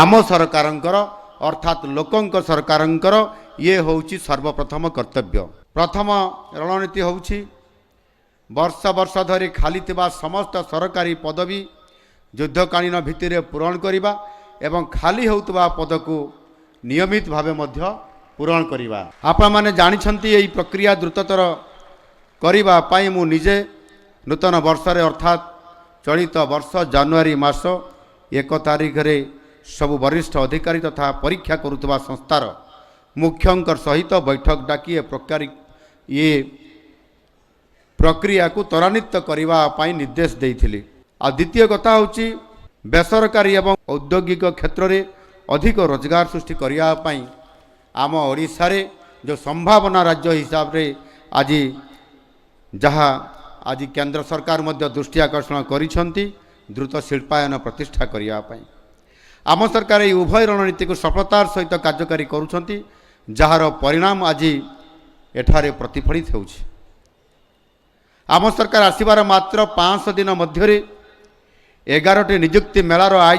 आम सरकारंकर अर्थात लोकंक सरकारंकर ये होउची सर्वप्रथम कर्तव्य। प्रथम रणनीति होउची वर्ष वर्ष धरी खाली थिबा समस्त सरकारी पदवी युद्धकालीन भित्तिरे पूरण करिबा एवं खाली होउतबा पद को नियमित भावे मध्य पूरण करिबा। आपण माने जानिछंती एई प्रक्रिया द्रुततर करिबा पाई मु निजे नूतन वर्ष रे अर्थात चलित वर्ष जनवरी मास 1 तारिख रे सबु वरिष्ठ अधिकारी तथा परीक्षा करुवा संस्थार मुख्यंकर सहित बैठक डाकी ये प्रक्रिया को त्वरान्वित करने निर्देश देइथिली। आ द्वितीय कथा होची बेसरकारी एवं औद्योगिक क्षेत्र में अधिक रोजगार सृष्टि करने आम ओडिशा रे जो संभावना राज्य हिसाब रे आज जहाँ आज केंद्र सरकार मध्य दृष्टि आकर्षण करिसंती द्रुत शिल्पायन प्रतिष्ठा करने आम सरकार ये उभय रणनीति को सफलतार सहित कार्यकारी करुछंती जार परिणाम आज एठारे प्रतिफलित होउछि। आम सरकार आसिबार मात्र 5 दिन मध्य 11टी नियुक्ति मेलार आयोजन